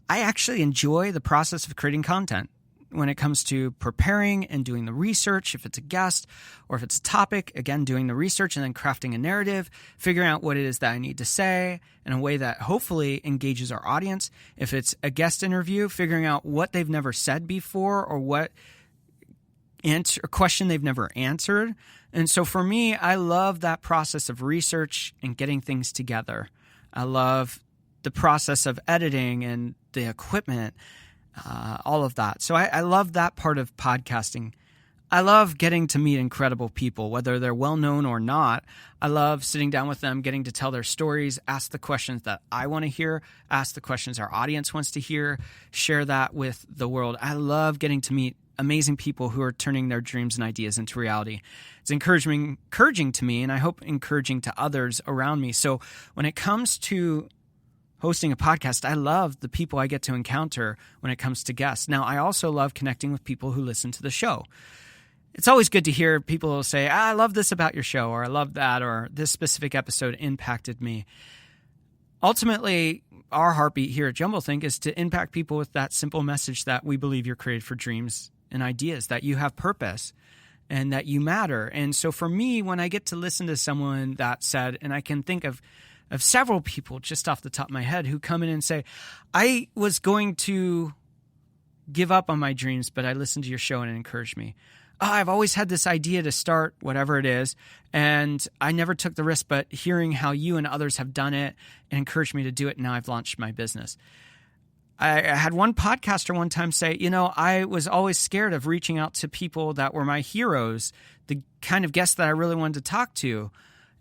I actually enjoy the process of creating content. When it comes to preparing and doing the research, if it's a guest or if it's a topic, again, doing the research and then crafting a narrative, figuring out what it is that I need to say in a way that hopefully engages our audience. If it's a guest interview, figuring out what they've never said before or what question they've never answered. And so for me, I love that process of research and getting things together. I love the process of editing and the equipment, all of that. So I love that part of podcasting. I love getting to meet incredible people, whether they're well-known or not. I love sitting down with them, getting to tell their stories, ask the questions that I want to hear, ask the questions our audience wants to hear, share that with the world. I love getting to meet amazing people who are turning their dreams and ideas into reality. It's encouraging to me, and I hope encouraging to others around me. So when it comes to hosting a podcast, I love the people I get to encounter when it comes to guests. Now, I also love connecting with people who listen to the show. It's always good to hear people say, I love this about your show, or I love that, or this specific episode impacted me. Ultimately, our heartbeat here at JumbleThink is to impact people with that simple message that we believe you're created for dreams and ideas, that you have purpose and that you matter. And so for me, when I get to listen to someone that said, and I can think of several people just off the top of my head who come in and say, I was going to give up on my dreams, but I listened to your show and it encouraged me. I've always had this idea to start whatever it is, and I never took the risk, but hearing how you and others have done it and encouraged me to do it, now I've launched my business. I had one podcaster one time say, I was always scared of reaching out to people that were my heroes, the kind of guests that I really wanted to talk to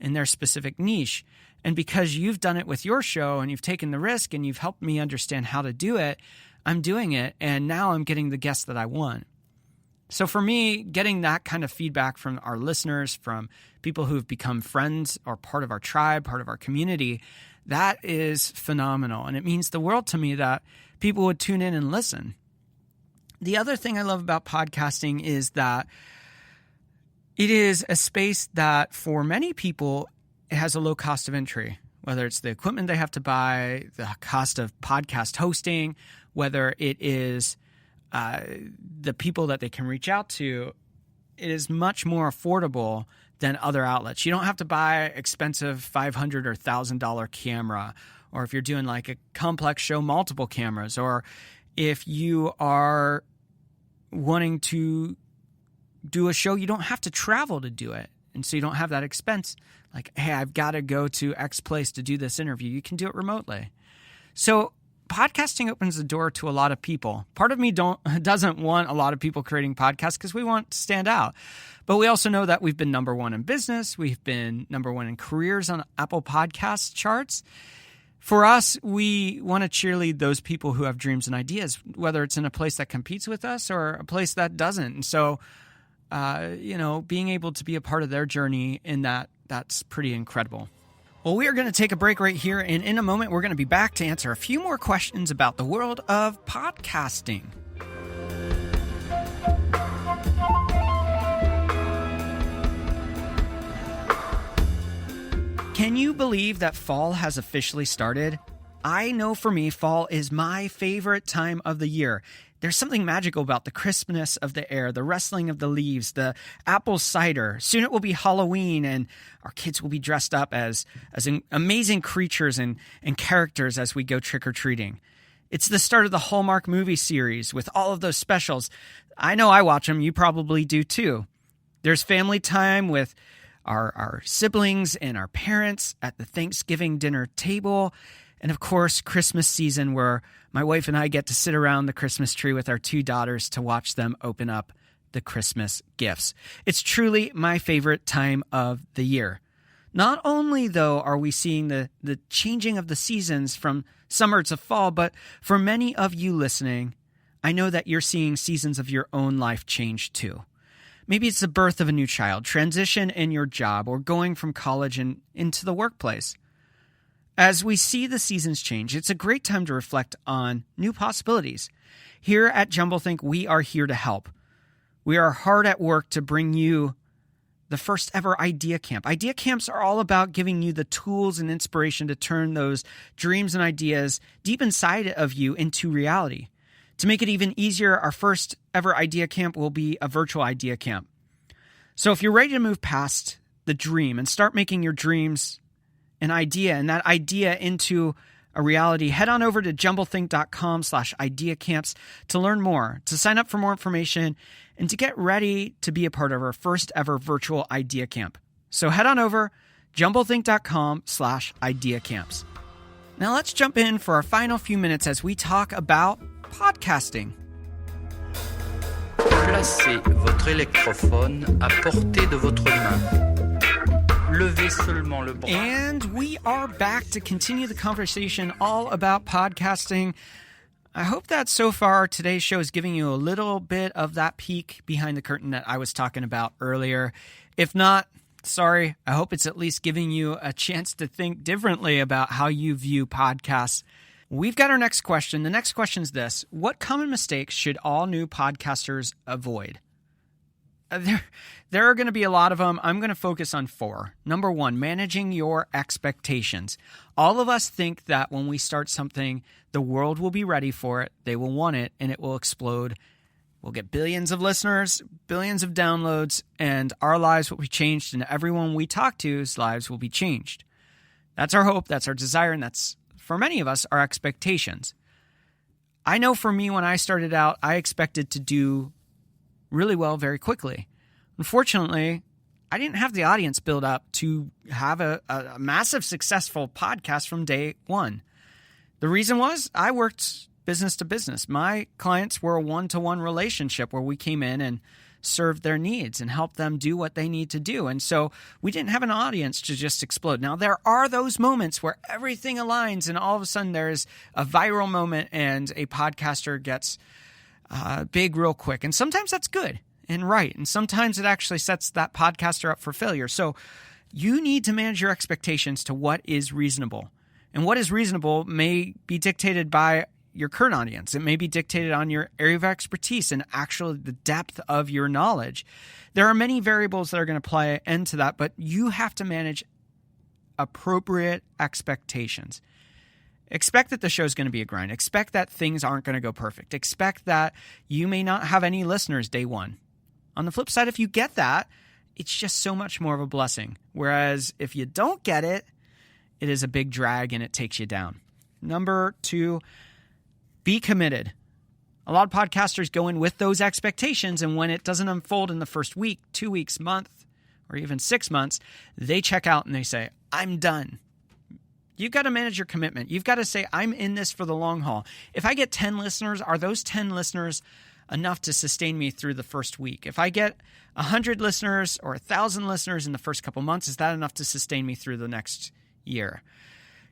in their specific niche. And because you've done it with your show and you've taken the risk and you've helped me understand how to do it, I'm doing it, and now I'm getting the guests that I want. So for me, getting that kind of feedback from our listeners, from people who've become friends or part of our tribe, part of our community, that is phenomenal. And it means the world to me that people would tune in and listen. The other thing I love about podcasting is that it is a space that for many people, it has a low cost of entry, whether it's the equipment they have to buy, the cost of podcast hosting, whether it is the people that they can reach out to. It is much more affordable than other outlets. You don't have to buy expensive $500 or $1,000 camera, or if you're doing like a complex show, multiple cameras, or if you are wanting to do a show, you don't have to travel to do it. And so you don't have that expense. Like, hey, I've got to go to X place to do this interview. You can do it remotely. So podcasting opens the door to a lot of people. Part of me doesn't want a lot of people creating podcasts because we want to stand out. But we also know that we've been number one in business. We've been number one in careers on Apple Podcast charts. For us, we want to cheerlead those people who have dreams and ideas, whether it's in a place that competes with us or a place that doesn't. And so, being able to be a part of their journey in that's pretty incredible. Well, we are going to take a break right here, and in a moment, we're going to be back to answer a few more questions about the world of podcasting. Can you believe that fall has officially started? I know for me, fall is my favorite time of the year. There's something magical about the crispness of the air, the rustling of the leaves, the apple cider. Soon it will be Halloween, and our kids will be dressed up as amazing creatures and characters as we go trick-or-treating. It's the start of the Hallmark movie series with all of those specials. I know I watch them. You probably do too. There's family time with our siblings and our parents at the Thanksgiving dinner table. And of course, Christmas season, where my wife and I get to sit around the Christmas tree with our two daughters to watch them open up the Christmas gifts. It's truly my favorite time of the year. Not only, though, are we seeing the changing of the seasons from summer to fall, but for many of you listening, I know that you're seeing seasons of your own life change too. Maybe it's the birth of a new child, transition in your job, or going from college and into the workplace. As we see the seasons change, it's a great time to reflect on new possibilities. Here at Jumblethink, we are here to help. We are hard at work to bring you the first ever Idea Camp. Idea Camps are all about giving you the tools and inspiration to turn those dreams and ideas deep inside of you into reality. To make it even easier, our first ever Idea Camp will be a virtual Idea Camp. So if you're ready to move past the dream and start making your dreams an idea and that idea into a reality, head on over to jumblethink.com/ideacamps to learn more, to sign up for more information, and to get ready to be a part of our first ever virtual Idea Camp. So head on over, jumblethink.com/ideacamps. Now let's jump in for our final few minutes as we talk about podcasting. Placez votre électrophone à portée de votre main. Levez seulement le bras. And we are back to continue the conversation all about podcasting. I hope that so far today's show is giving you a little bit of that peek behind the curtain that I was talking about earlier. If not, sorry, I hope it's at least giving you a chance to think differently about how you view podcasts. We've got our next question. The next question is this: what common mistakes should all new podcasters avoid? There are going to be a lot of them. I'm going to focus on 4. Number 1, managing your expectations. All of us think that when we start something, the world will be ready for it, they will want it, and it will explode. We'll get billions of listeners, billions of downloads, and our lives will be changed, and everyone we talk to's lives will be changed. That's our hope, that's our desire, and that's, for many of us, our expectations. I know for me, when I started out, I expected to do really well very quickly. Unfortunately, I didn't have the audience build up to have a massive successful podcast from day one. The reason was I worked business to business. My clients were a one-to-one relationship where we came in and served their needs and helped them do what they need to do. And so we didn't have an audience to just explode. Now, there are those moments where everything aligns and all of a sudden there's a viral moment and a podcaster gets big real quick. And sometimes that's good and right. And sometimes it actually sets that podcaster up for failure. So you need to manage your expectations to what is reasonable. And what is reasonable may be dictated by your current audience. It may be dictated on your area of expertise and actually the depth of your knowledge. There are many variables that are going to play into that, but you have to manage appropriate expectations. Expect that the show is going to be a grind. Expect that things aren't going to go perfect. Expect that you may not have any listeners day one. On the flip side, if you get that, it's just so much more of a blessing. Whereas if you don't get it, it is a big drag and it takes you down. Number 2, be committed. A lot of podcasters go in with those expectations, and when it doesn't unfold in the first week, 2 weeks, month, or even 6 months, they check out and they say, I'm done. You've got to manage your commitment. You've got to say, I'm in this for the long haul. If I get 10 listeners, are those 10 listeners enough to sustain me through the first week? If I get 100 listeners or 1,000 listeners in the first couple months, is that enough to sustain me through the next year?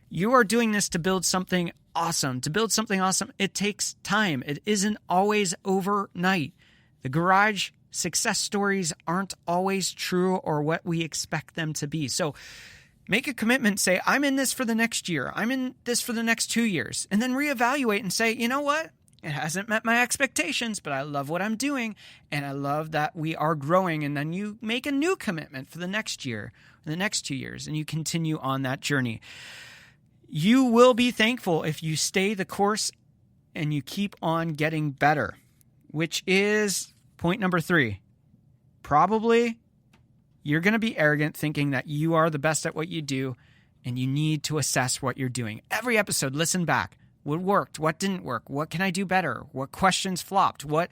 You are doing this to build something awesome. To build something awesome, it takes time. It isn't always overnight. The garage success stories aren't always true or what we expect them to be. So Make a commitment, say, I'm in this for the next year. I'm in this for the next 2 years. And then reevaluate and say, you know what? It hasn't met my expectations, but I love what I'm doing. And I love that we are growing. And then you make a new commitment for the next year, or the next 2 years, and you continue on that journey. You will be thankful if you stay the course and you keep on getting better, which is point number 3. Probably you're going to be arrogant thinking that you are the best at what you do, and you need to assess what you're doing. Every episode, listen back. What worked? What didn't work? What can I do better? What questions flopped? What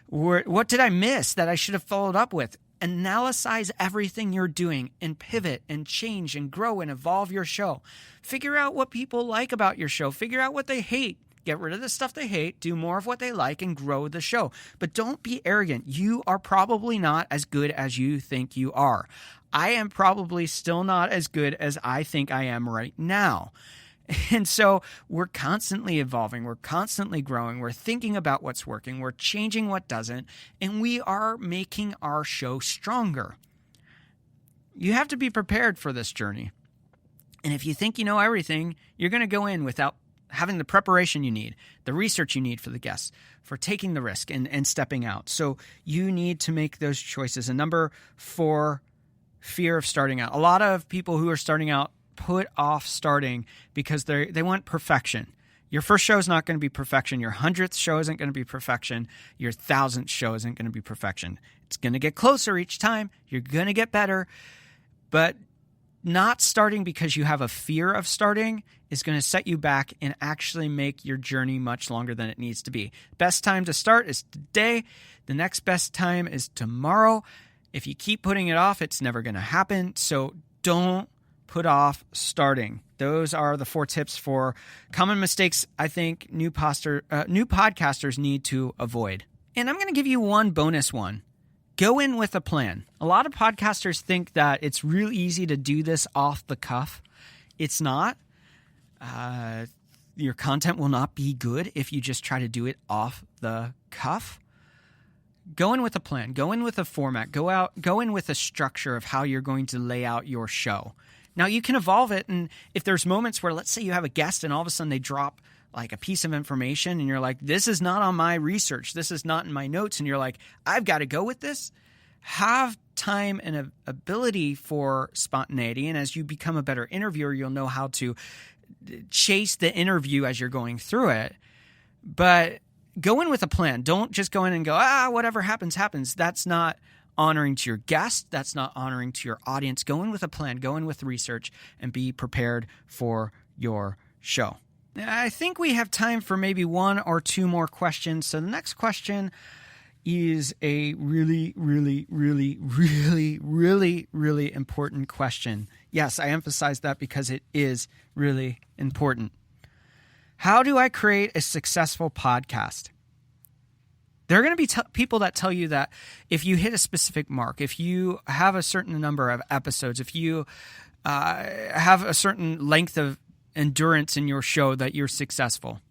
did I miss that I should have followed up with? Analyze everything you're doing and pivot and change and grow and evolve your show. Figure out what people like about your show. Figure out what they hate. Get rid of the stuff they hate, do more of what they like, and grow the show. But don't be arrogant. You are probably not as good as you think you are. I am probably still not as good as I think I am right now. And so we're constantly evolving. We're constantly growing. We're thinking about what's working. We're changing what doesn't. And we are making our show stronger. You have to be prepared for this journey. And if you think you know everything, you're going to go in without having the preparation you need, the research you need for the guests, for taking the risk and stepping out. So you need to make those choices. And number 4, fear of starting out. A lot of people who are starting out put off starting because they want perfection. Your first show is not going to be perfection. Your 100th show isn't going to be perfection. Your 1,000th show isn't going to be perfection. It's going to get closer each time. You're going to get better. But not starting because you have a fear of starting is going to set you back and actually make your journey much longer than it needs to be. Best time to start is today. The next best time is tomorrow. If you keep putting it off, it's never going to happen. So don't put off starting. Those are the 4 tips for common mistakes I think new podcasters need to avoid. And I'm going to give you one bonus one. Go in with a plan. A lot of podcasters think that it's real easy to do this off the cuff. It's not. Your content will not be good if you just try to do it off the cuff. Go in with a plan. Go in with a format. Go in with a structure of how you're going to lay out your show. Now, you can evolve it, and if there's moments where, let's say you have a guest and all of a sudden they drop like a piece of information and you're like, this is not on my research, this is not in my notes, and you're like, I've got to go with this. Have time and ability for spontaneity, and as you become a better interviewer, you'll know how to chase the interview as you're going through it. But go in with a plan. Don't just go in and go, whatever happens, happens. That's not honoring to your guest. That's not honoring to your audience. Go in with a plan. Go in with research and be prepared for your show. I think we have time for maybe 1 or 2 more questions. So the next question is a really, really, really, really, really, really important question. Yes, I emphasize that because it is really important. How do I create a successful podcast? There are going to be people that tell you that if you hit a specific mark, if you have a certain number of episodes, if you have a certain length of endurance in your show, that you're successful.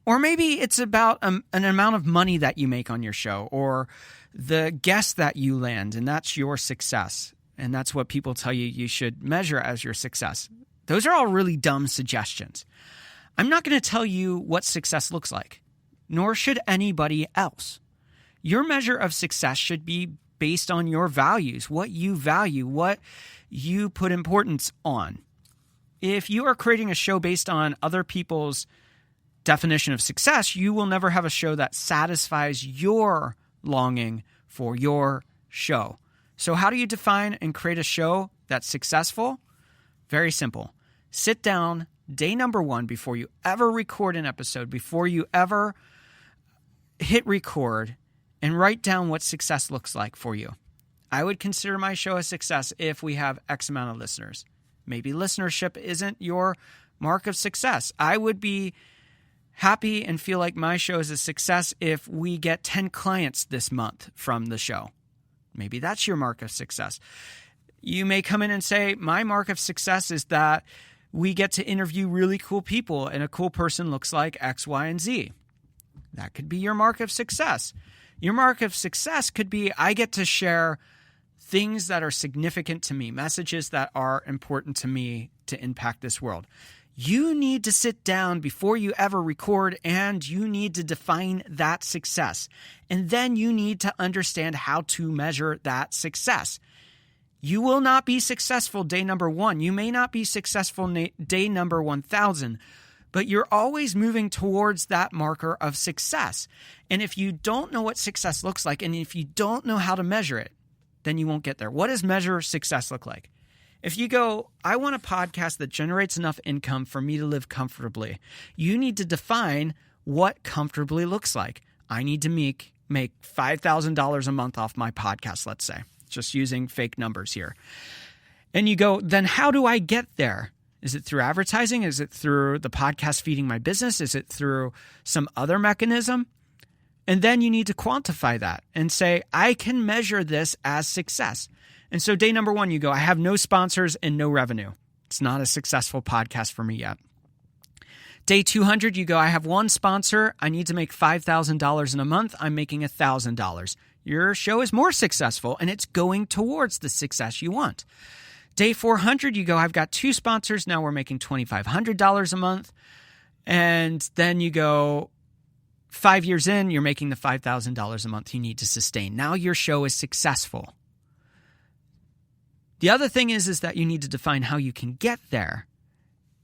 Or maybe it's about an amount of money that you make on your show, or the guests that you land, and that's your success. And that's what people tell you you should measure as your success. Those are all really dumb suggestions. I'm not going to tell you what success looks like, nor should anybody else. Your measure of success should be based on your values, what you value, what you put importance on. If you are creating a show based on other people's definition of success, you will never have a show that satisfies your longing for your show. So how do you define and create a show that's successful? Very simple. Sit down day number 1 before you ever record an episode, before you ever hit record, and write down what success looks like for you. I would consider my show a success if we have X amount of listeners. Maybe listenership isn't your mark of success. I would be happy and feel like my show is a success if we get 10 clients this month from the show. Maybe that's your mark of success. You may come in and say, my mark of success is that we get to interview really cool people and a cool person looks like X, Y, and Z. That could be your mark of success. Your mark of success could be, I get to share things that are significant to me, messages that are important to me to impact this world. You need to sit down before you ever record, and you need to define that success. And then you need to understand how to measure that success. You will not be successful day number 1. You may not be successful day number 1,000, but you're always moving towards that marker of success. And if you don't know what success looks like, and if you don't know how to measure it, then you won't get there. What does measure success look like? If you go, I want a podcast that generates enough income for me to live comfortably, you need to define what comfortably looks like. I need to make $5,000 a month off my podcast, let's say, just using fake numbers here. And you go, then how do I get there? Is it through advertising? Is it through the podcast feeding my business? Is it through some other mechanism? And then you need to quantify that and say, I can measure this as success. And so day number 1, you go, I have no sponsors and no revenue. It's not a successful podcast for me yet. Day 200, you go, I have one sponsor. I need to make $5,000 in a month. I'm making $1,000. Your show is more successful, and it's going towards the success you want. Day 400, you go, I've got 2 sponsors. Now we're making $2,500 a month. And then you go, 5 years in, you're making the $5,000 a month you need to sustain. Now your show is successful. The other thing is that you need to define how you can get there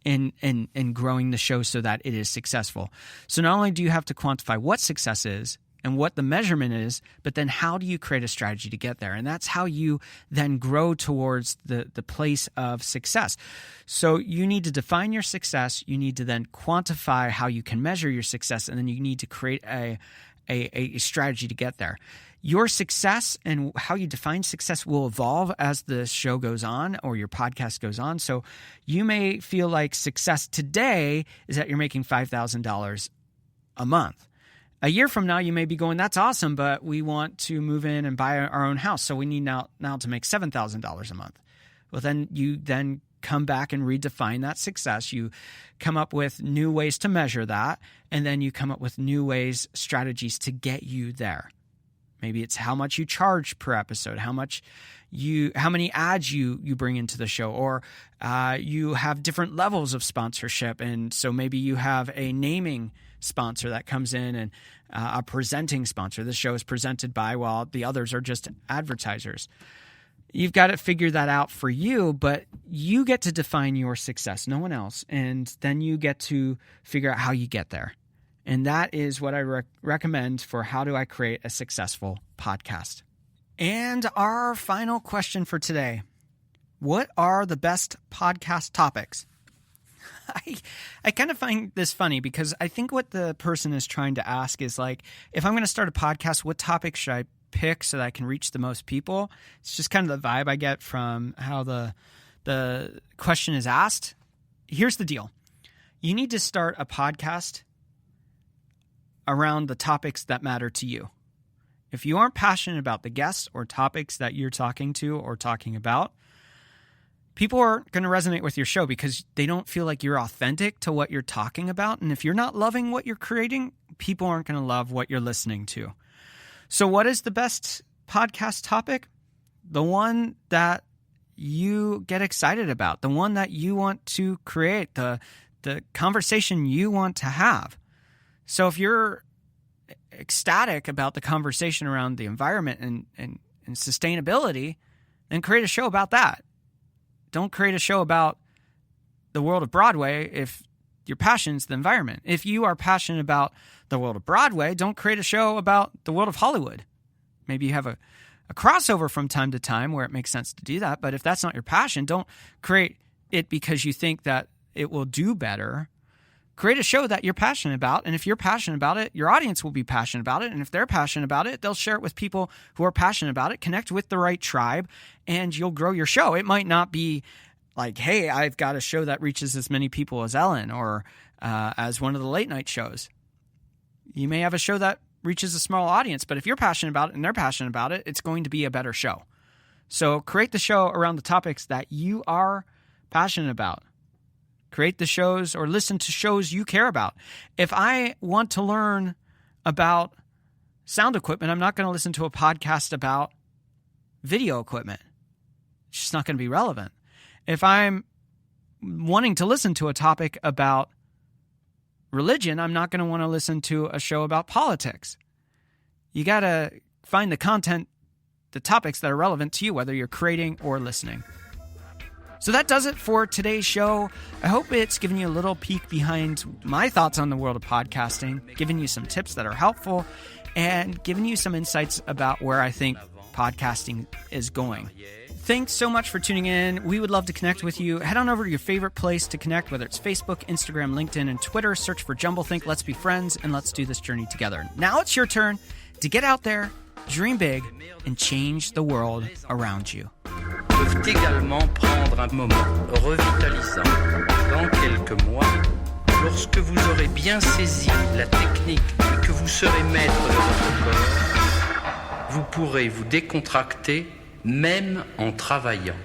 in growing the show so that it is successful. So not only do you have to quantify what success is and what the measurement is, but then how do you create a strategy to get there? And that's how you then grow towards the place of success. So you need to define your success. You need to then quantify how you can measure your success, and then you need to create a strategy to get there. Your success and how you define success will evolve as the show goes on or your podcast goes on. So you may feel like success today is that you're making $5,000 a month. A year from now, you may be going, that's awesome, but we want to move in and buy our own house. So we need now to make $7,000 a month. Well, then you come back and redefine that success. You come up with new ways to measure that, and then you come up with new ways, strategies to get you there. Maybe it's how much you charge per episode, how many ads you bring into the show, or you have different levels of sponsorship. And so maybe you have a naming sponsor that comes in and a presenting sponsor. The show is presented by, while the others are just advertisers. You've got to figure that out for you, but you get to define your success, no one else. And then you get to figure out how you get there. And that is what I recommend for how do I create a successful podcast. And our final question for today: what are the best podcast topics? I kind of find this funny because I think what the person is trying to ask is like, if I'm going to start a podcast, what topic should I pick so that I can reach the most people? It's just kind of the vibe I get from how the question is asked. Here's the deal. You need to start a podcast around the topics that matter to you. If you aren't passionate about the guests or topics that you're talking to or talking about, people aren't going to resonate with your show because they don't feel like you're authentic to what you're talking about. And if you're not loving what you're creating, people aren't going to love what you're listening to. So what is the best podcast topic? The one that you get excited about, the one that you want to create, the conversation you want to have. So if you're ecstatic about the conversation around the environment and sustainability, then create a show about that. Don't create a show about the world of Broadway if your passion is the environment. If you are passionate about the world of Broadway, don't create a show about the world of Hollywood. Maybe you have a crossover from time to time where it makes sense to do that. But if that's not your passion, don't create it because you think that it will do better. Create a show that you're passionate about. And if you're passionate about it, your audience will be passionate about it. And if they're passionate about it, they'll share it with people who are passionate about it. Connect with the right tribe and you'll grow your show. It might not be like, hey, I've got a show that reaches as many people as Ellen or as one of the late night shows. You may have a show that reaches a small audience, but if you're passionate about it and they're passionate about it, it's going to be a better show. So create the show around the topics that you are passionate about. Create the shows or listen to shows you care about. If I want to learn about sound equipment, I'm not going to listen to a podcast about video equipment. It's just not going to be relevant. If I'm wanting to listen to a topic about religion, I'm not going to want to listen to a show about politics. You got to find the content, the topics that are relevant to you, whether you're creating or listening. So that does it for today's show. I hope it's given you a little peek behind my thoughts on the world of podcasting, given you some tips that are helpful, and giving you some insights about where I think podcasting is going. Thanks so much for tuning in. We would love to connect with you. Head on over to your favorite place to connect, whether it's Facebook, Instagram, LinkedIn, and Twitter. Search for Jumblethink. Let's be friends, and let's do this journey together. Now it's your turn to get out there, dream big, and change the world around you. Peuvent également prendre un moment revitalisant dans quelques mois, lorsque vous aurez bien saisi la technique et que vous serez maître de votre corps. Vous pourrez vous décontracter même en travaillant.